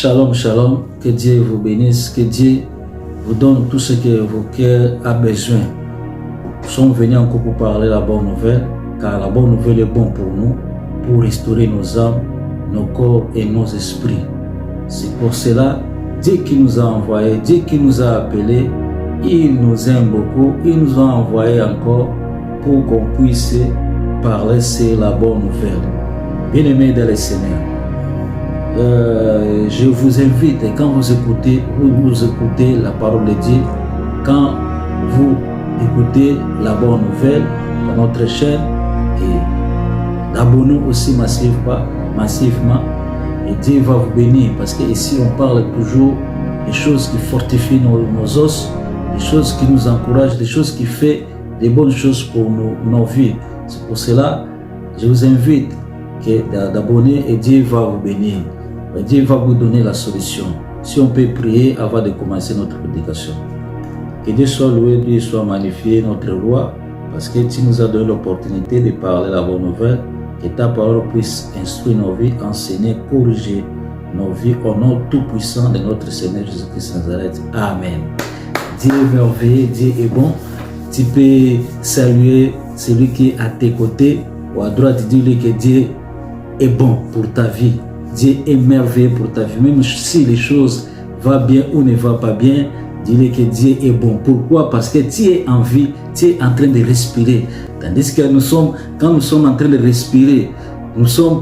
Shalom, shalom. Que Dieu vous bénisse, que Dieu vous donne tout ce que vos cœurs a besoin. Nous sommes venus encore pour parler la bonne nouvelle, car la bonne nouvelle est bonne pour nous, pour restaurer nos âmes, nos corps et nos esprits. C'est pour cela, Dieu qui nous a envoyés, Dieu qui nous a appelés, il nous aime beaucoup, il nous a envoyés encore pour qu'on puisse parler sur la bonne nouvelle. Bien-aimés dans le Seigneur, je vous invite, quand vous écoutez la parole de Dieu, quand vous écoutez la bonne nouvelle dans notre chaîne, et abonnez-vous aussi massivement, et Dieu va vous bénir, parce que ici on parle toujours des choses qui fortifient nos os, des choses qui nous encouragent, des choses qui font des bonnes choses pour nos vies. C'est pour cela je vous invite d'abonner et Dieu va vous bénir. Dieu va vous donner la solution. Si on peut prier avant de commencer notre prédication. Que Dieu soit loué, Dieu soit magnifié, notre roi, parce que tu nous as donné l'opportunité de parler la bonne nouvelle, que ta parole puisse instruire nos vies, enseigner, corriger nos vies au nom tout-puissant de notre Seigneur Jésus-Christ Nazareth. Amen. Dieu est merveilleux, Dieu est bon. Tu peux saluer celui qui est à tes côtés ou à droite, dis-lui que Dieu est bon pour ta vie. Dieu est merveilleux pour ta vie. Même si les choses vont bien ou ne vont pas bien, dis-lui que Dieu est bon. Pourquoi? Parce que tu es en vie, tu es en train de respirer. Tandis que quand nous sommes en train de respirer,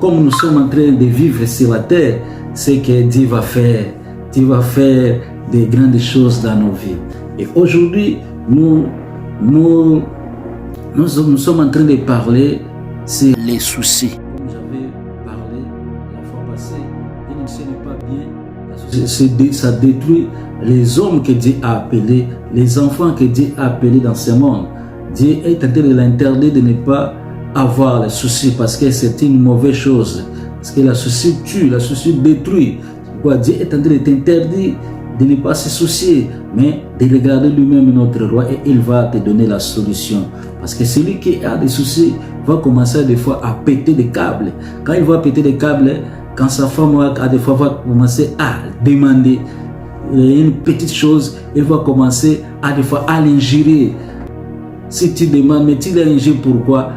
comme nous sommes en train de vivre sur la terre, c'est que Dieu va faire. Dieu va faire des grandes choses dans nos vies. Et aujourd'hui, nous sommes en train de parler sur les soucis. Comme j'avais parlé la fois passée, et ce n'est pas bien. Ça détruit les hommes que Dieu a appelés, les enfants que Dieu a appelés dans ce monde. Dieu est en train de l'interdire de ne pas avoir les soucis parce que c'est une mauvaise chose. Parce que la souci tue, la souci détruit. Pourquoi Dieu est en train de t'interdire de ne pas se soucier, mais de regarder lui-même notre roi et il va te donner la solution. Parce que celui qui a des soucis va commencer des fois à péter des câbles. Quand il va péter des câbles, quand sa femme a des fois va commencer à demander une petite chose, il va commencer à des fois à l'injurer. Si tu demandes, mais tu l'injures pourquoi?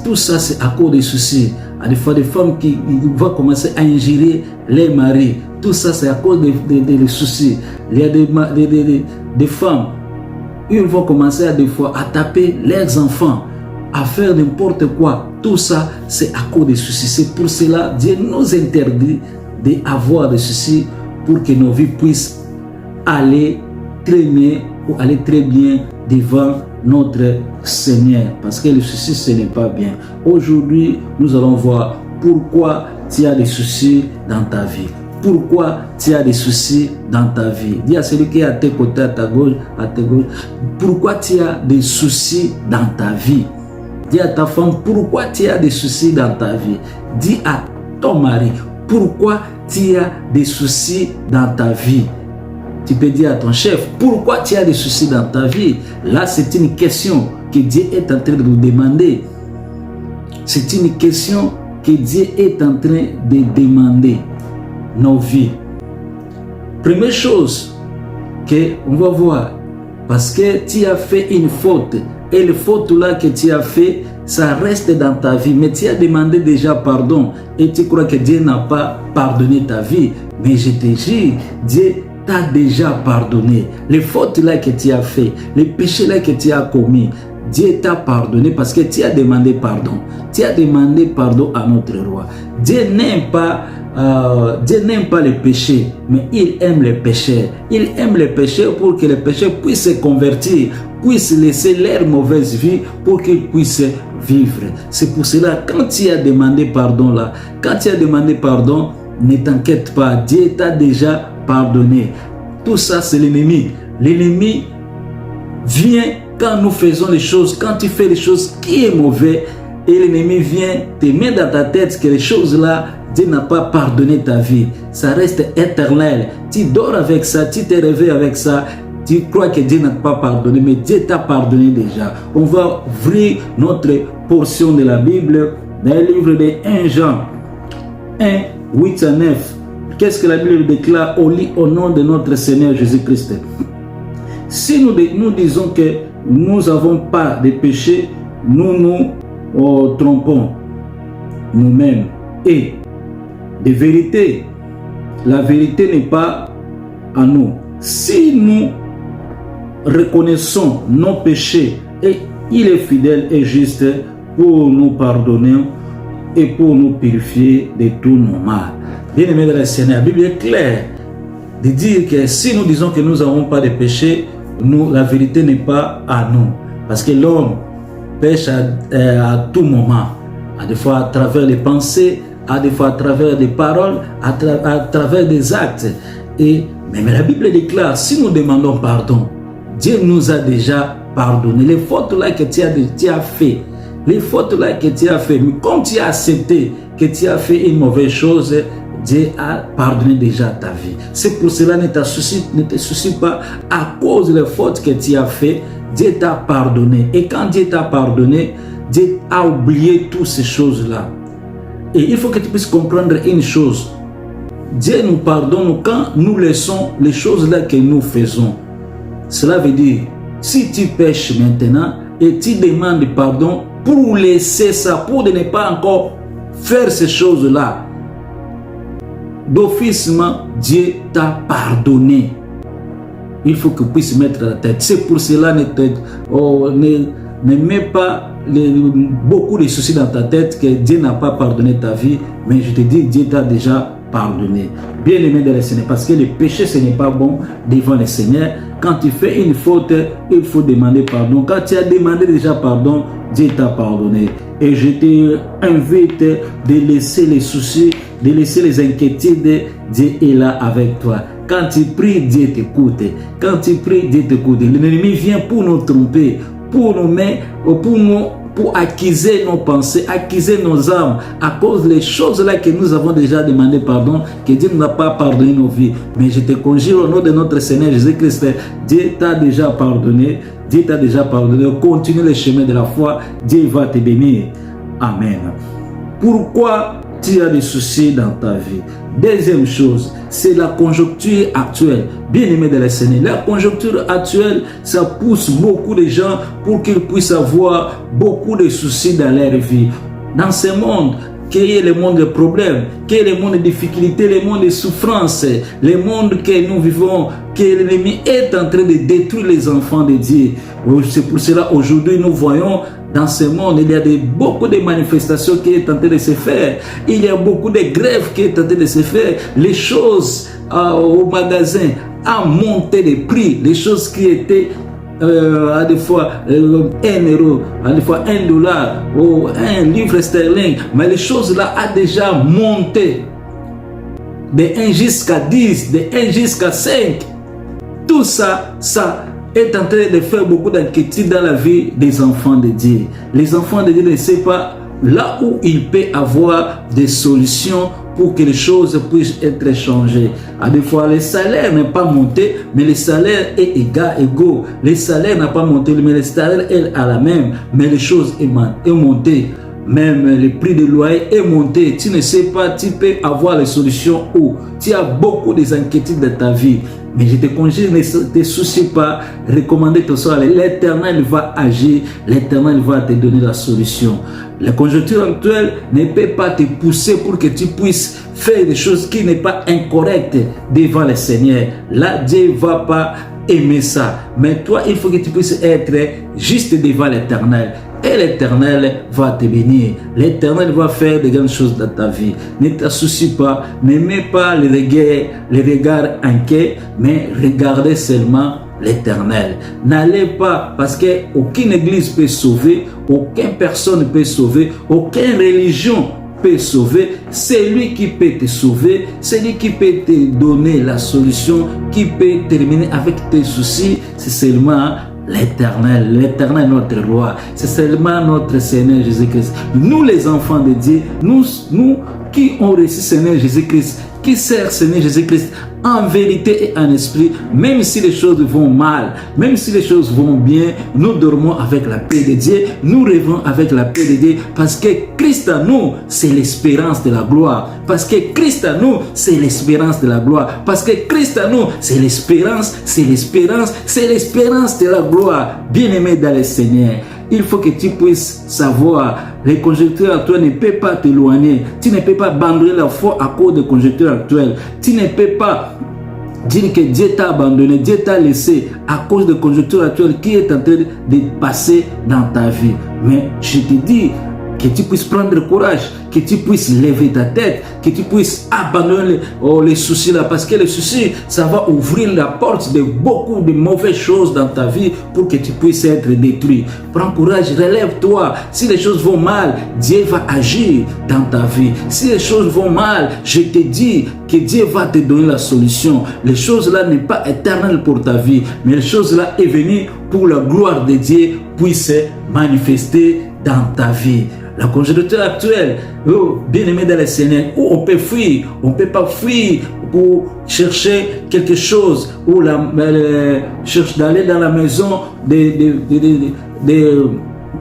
Tout ça c'est à cause des soucis. À des fois des femmes qui vont commencer à injurer les maris. Tout ça c'est à cause des soucis. Il y a des femmes, ils vont commencer à des fois à taper leurs enfants, à faire n'importe quoi. Tout ça c'est à cause des soucis. C'est pour cela Dieu nous interdit d'avoir des soucis pour que nos vies puissent aller très bien ou aller très bien devant notre Seigneur, parce que le souci ce n'est pas bien. Aujourd'hui nous allons voir pourquoi tu as des soucis dans ta vie. Pourquoi tu as des soucis dans ta vie? Dis à celui qui est à tes côtés, à ta gauche, pourquoi tu as des soucis dans ta vie? Dis à ta femme, pourquoi tu as des soucis dans ta vie? Dis à ton mari, pourquoi tu as des soucis dans ta vie? Tu peux dire à ton chef, pourquoi tu as des soucis dans ta vie? Là, c'est une question que Dieu est en train de nous demander. C'est une question que Dieu est en train de demander nos vies. Première chose qu'on va voir, parce que tu as fait une faute, et la faute là que tu as fait, ça reste dans ta vie, mais tu as demandé déjà pardon, et tu crois que Dieu n'a pas pardonné ta vie, mais je te jure, Dieu t'a déjà pardonné. Les fautes là que tu as fait, les péchés là que tu as commis, Dieu t'a pardonné parce que tu as demandé pardon. Tu as demandé pardon à notre roi. Dieu n'aime pas les péchés, mais il aime les pécheurs. Il aime les pécheurs pour que les pécheurs puissent se convertir, puissent laisser leur mauvaise vie pour qu'ils puissent vivre. C'est pour cela, quand tu as demandé pardon là, quand tu as demandé pardon, ne t'inquiète pas, Dieu t'a déjà pardonné. Tout ça c'est l'ennemi. L'ennemi vient quand nous faisons les choses, quand tu fais les choses qui est mauvais, et l'ennemi vient te mettre dans ta tête que les choses là, Dieu n'a pas pardonné ta vie. Ça reste éternel. Tu dors avec ça, tu te réveilles avec ça, tu crois que Dieu n'a pas pardonné, mais Dieu t'a pardonné déjà. On va ouvrir notre portion de la Bible dans le livre de 1 Jean 1, 8 à 9. Qu'est-ce que la Bible déclare au nom de notre Seigneur Jésus-Christ? Si nous disons que nous n'avons pas de péché, nous nous trompons nous-mêmes. Et de vérité, la vérité n'est pas en nous. Si nous reconnaissons nos péchés, et il est fidèle et juste pour nous pardonner et pour nous purifier de tous nos mal. Bien-aimés de la Seigneur, la Bible est claire de dire que si nous disons que nous n'avons pas de péché, la vérité n'est pas à nous. Parce que l'homme pêche à tout moment, à des fois à travers les pensées, à des fois à travers des paroles, à travers des actes. Et même la Bible déclare, si nous demandons pardon, Dieu nous a déjà pardonné. Les fautes là que tu as fait, les fautes là que tu as fait, mais comme tu as accepté que tu as fait une mauvaise chose, Dieu a pardonné déjà ta vie. C'est pour cela ne te soucie pas à cause des fautes que tu as fait. Dieu t'a pardonné. Et quand Dieu t'a pardonné, Dieu a oublié toutes ces choses-là. Et il faut que tu puisses comprendre une chose. Dieu nous pardonne quand nous laissons les choses-là que nous faisons. Cela veut dire, si tu pêches maintenant et tu demandes pardon pour laisser ça, pour ne pas encore faire ces choses-là, d'officement, Dieu t'a pardonné. Il faut que tu puisses mettre la tête. C'est pour cela ne mets pas beaucoup de soucis dans ta tête que Dieu n'a pas pardonné ta vie, mais je te dis, Dieu t'a déjà pardonné. Bien aimé de le Seigneur, parce que le péché, ce n'est pas bon devant le Seigneur. Quand tu fais une faute, il faut demander pardon. Quand tu as demandé déjà pardon, Dieu t'a pardonné. Et je t'invite de laisser les soucis, de laisser les inquiétudes. Dieu est là avec toi. Quand tu pries, Dieu t'écoute. Quand tu pries, Dieu t'écoute. L'ennemi vient pour nous tromper, pour accuser nos pensées, accuser nos âmes à cause des choses-là que nous avons déjà demandé pardon, que Dieu n'a pas pardonné nos vies. Mais je te conjure au nom de notre Seigneur Jésus-Christ, Dieu t'a déjà pardonné, Dieu t'a déjà pardonné. Continue le chemin de la foi, Dieu va te bénir. Amen. Pourquoi tu as des soucis dans ta vie? Deuxième chose, c'est la conjoncture actuelle. Bien aimé de la Seigneur, la conjoncture actuelle, ça pousse beaucoup de gens pour qu'ils puissent avoir beaucoup de soucis dans leur vie. Dans ce monde, quel est le monde des problèmes, quel est le monde des difficultés, le monde des souffrances, le monde que nous vivons, que l'ennemi est en train de détruire les enfants de Dieu. C'est pour cela aujourd'hui nous voyons dans ce monde, il y a beaucoup de manifestations qui sont en train de se faire. Il y a beaucoup de grèves qui sont en train de se faire. Les choses au magasin ont monté les prix. Les choses qui étaient à des fois 1 euro, à des fois $1 ou 1 livre sterling. Mais les choses là ont déjà monté. De 1 jusqu'à 10, de 1 jusqu'à 5. Tout ça, est en train de faire beaucoup d'inquiétude dans la vie des enfants de Dieu. Les enfants de Dieu ne savent pas là où ils peuvent avoir des solutions pour que les choses puissent être changées. À des fois, le salaire n'est pas monté, mais le salaire est égaux. Le salaire n'a pas monté, mais le salaire est à la même, mais les choses sont montées. Même le prix de loyer est monté. Tu ne sais pas, tu peux avoir les solutions où tu as beaucoup d'inquiétudes dans ta vie. Mais je te conjure, ne te soucie pas, recommandez ton sort. L'Éternel va agir, l'Éternel va te donner la solution. La conjoncture actuelle ne peut pas te pousser pour que tu puisses faire des choses qui ne sont pas incorrectes devant le Seigneur. Là, Dieu ne va pas aimer ça. Mais toi, il faut que tu puisses être juste devant l'Éternel. Et l'Éternel va te bénir. L'Éternel va faire de grandes choses dans ta vie. Ne t'associe pas, ne mets pas les regards inquiets, mais regardez seulement l'Éternel. N'allez pas, parce qu'aucune église peut sauver, aucune personne peut sauver, aucune religion peut sauver. C'est lui qui peut te sauver, c'est lui qui peut te donner la solution, qui peut terminer avec tes soucis. C'est seulement l'Éternel, l'Éternel notre roi, c'est seulement notre Seigneur Jésus-Christ. Nous les enfants de Dieu, nous qui ont reçu Seigneur Jésus-Christ, qui sert Seigneur Jésus-Christ en vérité et en esprit, même si les choses vont mal, même si les choses vont bien, nous dormons avec la paix de Dieu, nous rêvons avec la paix de Dieu, parce que Christ à nous, c'est l'espérance de la gloire. Parce que Christ à nous, c'est l'espérance de la gloire. Parce que Christ à nous, c'est l'espérance, c'est l'espérance, c'est l'espérance de la gloire. Bien-aimé dans le Seigneur, il faut que tu puisses savoir, les conjectures actuelles ne peuvent pas t'éloigner. Tu ne peux pas abandonner la foi à cause des conjectures actuelles. Tu ne peux pas dire que Dieu t'a abandonné, Dieu t'a laissé à cause de conjectures actuelles qui est en train de passer dans ta vie. Mais je te dis que tu puisses prendre courage, que tu puisses lever ta tête, que tu puisses abandonner les soucis là, parce que les soucis, ça va ouvrir la porte de beaucoup de mauvaises choses dans ta vie pour que tu puisses être détruit. Prends courage, relève-toi. Si les choses vont mal, Dieu va agir dans ta vie. Si les choses vont mal, je te dis que Dieu va te donner la solution. Les choses là n'est pas éternelles pour ta vie, mais les choses là est venue pour la gloire de Dieu puisse se manifester dans ta vie. La conjoncture actuelle, bien-aimé dans le Seigneur, où on peut fuir, on ne peut pas fuir pour chercher quelque chose, ou chercher d'aller dans la maison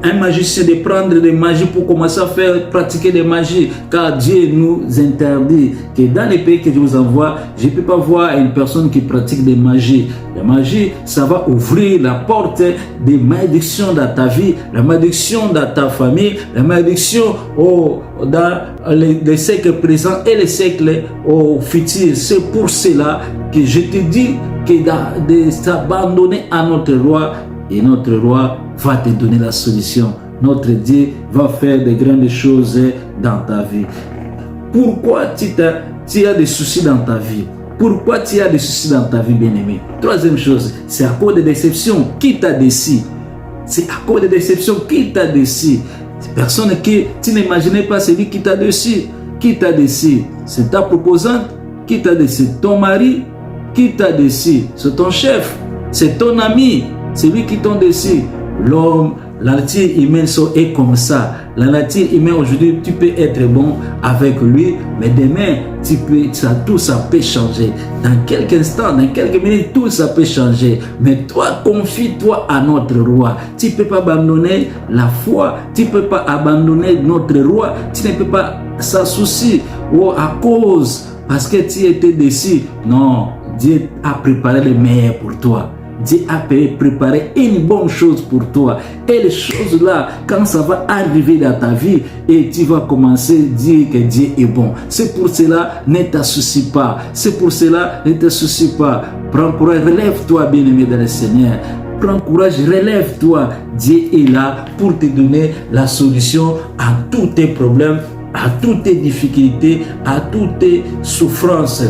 un magicien, de prendre des magies pour commencer à pratiquer des magies, car Dieu nous interdit que dans les pays que je vous envoie, je ne peux pas voir une personne qui pratique des magies. La magie, ça va ouvrir la porte des malédictions dans ta vie, la malédiction dans ta famille, la malédiction dans les siècles présents et les siècles futurs. C'est pour cela que je te dis que de s'abandonner à notre roi, et notre roi va te donner la solution. Notre Dieu va faire de grandes choses dans ta vie. Pourquoi tu as des soucis dans ta vie? Pourquoi tu as des soucis dans ta vie, bien-aimé? Troisième chose, c'est à cause de déceptions qui t'a déçu. C'est à cause de déceptions qui t'a déçu. Personne que tu n'imaginais pas, celui qui t'a déçu. Qui t'a déçu? C'est ta proposante qui t'a déçu. Ton mari qui t'a déçu. C'est ton chef. C'est ton ami. C'est lui qui t'a déçu. L'homme, la nature humaine est comme ça. La nature humaine aujourd'hui, tu peux être bon avec lui, mais demain, tout ça peut changer. Dans quelques instants, dans quelques minutes, tout ça peut changer. Mais toi, confie-toi à notre roi. Tu ne peux pas abandonner la foi. Tu ne peux pas abandonner notre roi. Tu ne peux pas s'associer à cause parce que tu étais déçu. Non, Dieu a préparé le meilleur pour toi. Dieu a préparé une bonne chose pour toi. Et les choses là, quand ça va arriver dans ta vie, et tu vas commencer à dire que Dieu est bon. C'est pour cela, ne t'associe pas. C'est pour cela, ne t'associe pas. Prends courage, relève-toi, bien-aimé dans le Seigneur. Prends courage, relève-toi. Dieu est là pour te donner la solution à tous tes problèmes, à toutes tes difficultés, à toutes tes souffrances.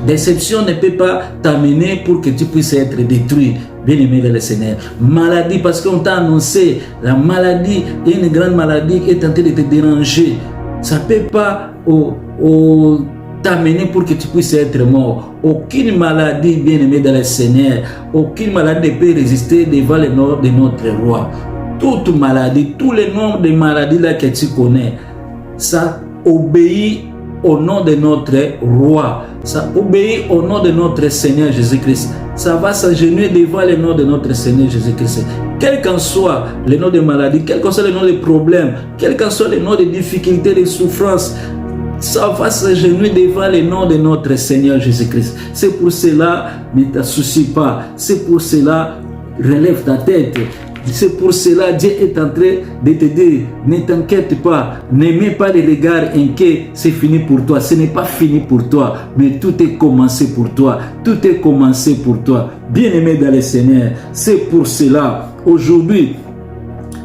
Déception ne peut pas t'amener pour que tu puisses être détruit. Bien-aimé dans le Seigneur. Maladie, parce qu'on t'a annoncé, la maladie, une grande maladie est en train de te déranger. Ça ne peut pas t'amener pour que tu puisses être mort. Aucune maladie, bien-aimé dans le Seigneur, aucune maladie ne peut résister devant le nom de notre roi. Toute maladie, tous les noms de maladies là que tu connais, ça obéit au nom de notre roi. Ça obéit au nom de notre Seigneur Jésus-Christ. Ça va s'agenouiller devant le nom de notre Seigneur Jésus-Christ. Quel qu'en soit le nom de maladie, quel qu'en soit le nom de problème, quel qu'en soit le nom de difficultés, de souffrances, ça va s'agenouiller devant le nom de notre Seigneur Jésus-Christ. C'est pour cela, ne t'associe pas. C'est pour cela, relève ta tête. C'est pour cela Dieu est en train de te dire, ne t'inquiète pas, ne mets pas les regards inquiets, c'est fini pour toi. Ce n'est pas fini pour toi, mais tout est commencé pour toi. Tout est commencé pour toi. Bien-aimé dans le Seigneur, c'est pour cela, aujourd'hui,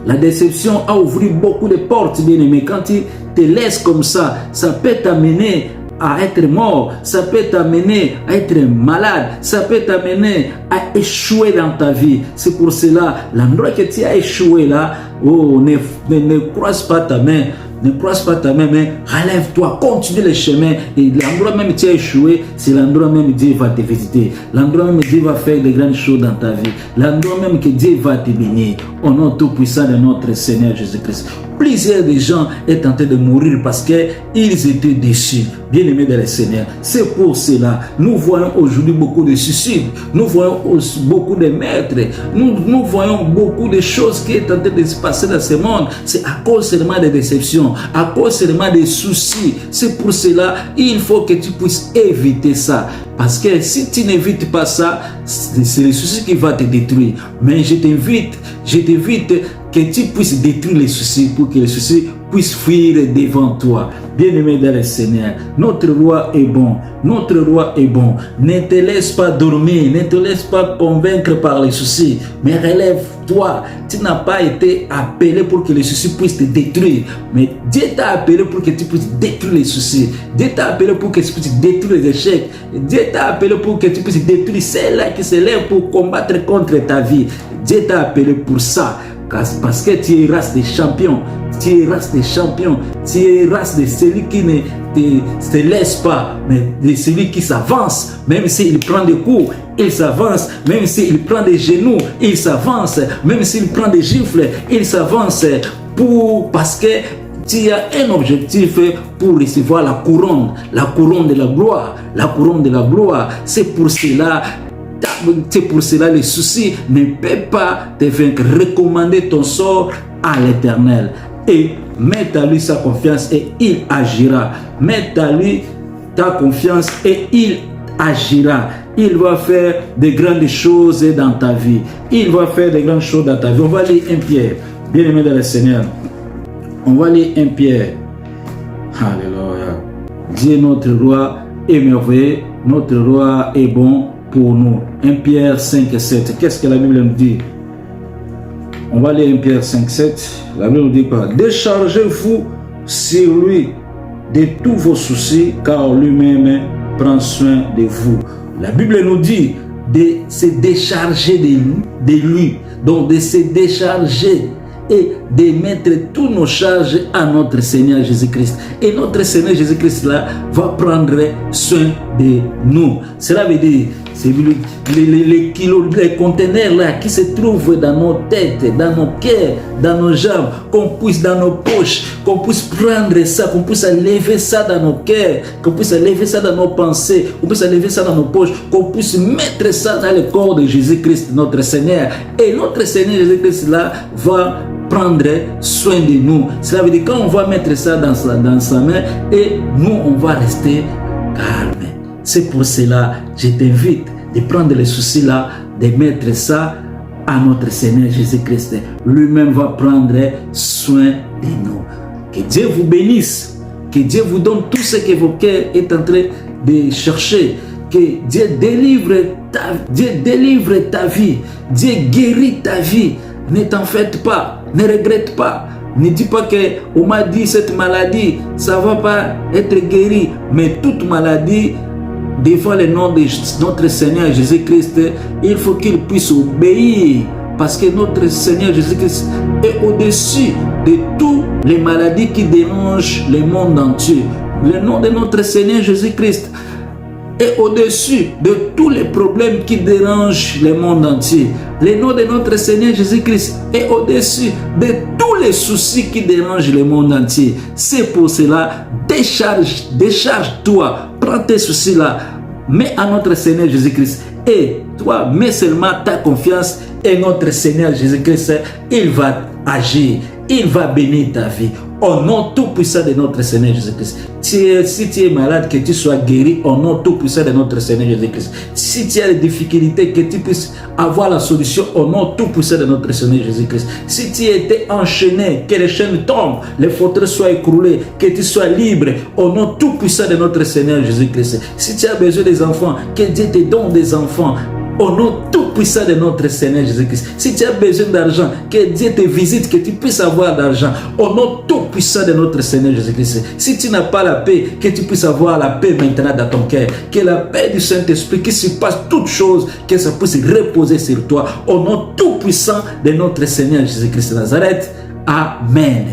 la déception a ouvert beaucoup de portes, bien-aimé. Quand tu te laisses comme ça peut t'amener à être mort, ça peut t'amener à être malade, ça peut t'amener à échouer dans ta vie. C'est pour cela, l'endroit que tu as échoué là, ne croise pas ta main, ne croise pas ta main, mais relève-toi, continue le chemin. Et l'endroit même où tu as échoué, c'est l'endroit même où Dieu va te visiter. L'endroit même où Dieu va faire de grandes choses dans ta vie. L'endroit même que Dieu va te bénir. au nom tout-puissant de notre Seigneur Jésus-Christ. Plusieurs des gens sont en train de mourir parce qu'ils étaient déçus. Bien-aimés dans le Seigneur, c'est pour cela nous voyons aujourd'hui beaucoup de suicides, nous voyons aussi beaucoup de meurtres, nous voyons beaucoup de choses qui sont en train de se passer dans ce monde. C'est à cause seulement des déceptions, à cause seulement des soucis. C'est pour cela il faut que tu puisses éviter ça. Parce que si tu n'évites pas ça, c'est le souci qui va te détruire. Mais je t'invite que tu puisses détruire les soucis pour que les soucis puissent fuir devant toi. Bien-aimé dans le Seigneur, notre roi est bon. Notre roi est bon. Ne te laisse pas dormir, ne te laisse pas convaincre par les soucis, mais relève-toi. Tu n'as pas été appelé pour que les soucis puissent te détruire, mais Dieu t'a appelé pour que tu puisses détruire les soucis. Dieu t'a appelé pour que tu puisses détruire les échecs. Dieu t'a appelé pour que tu puisses détruire celles-là qui se lèvent pour combattre contre ta vie. Dieu t'a appelé pour ça. Parce que tu es race des champions, tu es race des champions, tu es race de celui qui ne te laisse pas, mais de celui qui s'avance, même s'il prend des coups, il s'avance, même s'il prend des genoux, il s'avance, même s'il prend des gifles, il s'avance, parce que tu as un objectif pour recevoir la couronne de la gloire, la couronne de la gloire. C'est pour cela les soucis ne peuvent pas te vaincre. Recommander ton sort à l'Éternel et mets à lui sa confiance et il agira. Mets à lui ta confiance et il agira. Il va faire de grandes choses dans ta vie. Il va faire de grandes choses dans ta vie. On va lire 1 Pierre. Bien-aimé dans le Seigneur, on va lire 1 Pierre. Alléluia. Dieu notre roi est merveilleux. Notre roi est bon pour nous. 1 Pierre 5 et 7. Qu'est-ce que la Bible nous dit? On va lire 1 Pierre 5, 7. La Bible nous dit quoi? Déchargez-vous sur lui de tous vos soucis, car lui-même prend soin de vous. La Bible nous dit de se décharger de lui. Donc de se décharger et de mettre toutes nos charges à notre Seigneur Jésus-Christ. Et notre Seigneur Jésus-Christ là va prendre soin de nous. Cela veut dire, c'est les conteneurs là qui se trouvent dans nos têtes, dans nos cœurs, dans nos jambes, qu'on puisse dans nos poches, qu'on puisse prendre ça, qu'on puisse lever ça dans nos cœurs, qu'on puisse lever ça dans nos pensées, qu'on puisse lever ça dans nos poches, qu'on puisse mettre ça dans le corps de Jésus-Christ, notre Seigneur. Et notre Seigneur Jésus-Christ là va prendre soin de nous. Cela veut dire quand on va mettre ça dans sa main et nous on va rester calme. C'est pour cela je t'invite de prendre les soucis là, de mettre ça à notre Seigneur Jésus-Christ. Lui-même va prendre soin de nous. Que Dieu vous bénisse, que Dieu vous donne tout ce que vos cœurs est en train de chercher. Que Dieu délivre ta vie, Dieu guérit ta vie. Ne t'en faites pas, ne regrette pas. Ne dis pas qu'on m'a dit cette maladie, ça ne va pas être guéri. Mais toute maladie, devant le nom de notre Seigneur Jésus-Christ, il faut qu'il puisse obéir. Parce que notre Seigneur Jésus-Christ est au-dessus de toutes les maladies qui dérangent le monde entier. Le nom de notre Seigneur Jésus-Christ est au-dessus de tous les problèmes qui dérangent le monde entier. Le nom de notre Seigneur Jésus-Christ est au-dessus de tous les soucis qui dérangent le monde entier. C'est pour cela, décharge-toi, prends tes soucis là, mets à notre Seigneur Jésus-Christ et toi, mets seulement ta confiance et notre Seigneur Jésus-Christ, il va agir, il va bénir ta vie. Au nom tout puissant de notre Seigneur Jésus-Christ. Si tu es malade, que tu sois guéri au nom tout puissant de notre Seigneur Jésus-Christ. Si tu as des difficultés, que tu puisses avoir la solution au nom tout puissant de notre Seigneur Jésus-Christ. Si tu étais enchaîné, que les chaînes tombent, les forteresses soient écroulées, que tu sois libre au nom tout puissant de notre Seigneur Jésus-Christ. Si tu as besoin des enfants, que Dieu te donne des enfants. Au nom tout puissant de notre Seigneur Jésus-Christ. Si tu as besoin d'argent, que Dieu te visite, que tu puisses avoir d'argent. Au nom tout puissant de notre Seigneur Jésus-Christ. Si tu n'as pas la paix, que tu puisses avoir la paix maintenant dans ton cœur. Que la paix du Saint-Esprit, qui surpasse toutes choses, que ça puisse reposer sur toi. Au nom tout puissant de notre Seigneur Jésus-Christ de Nazareth. Amen.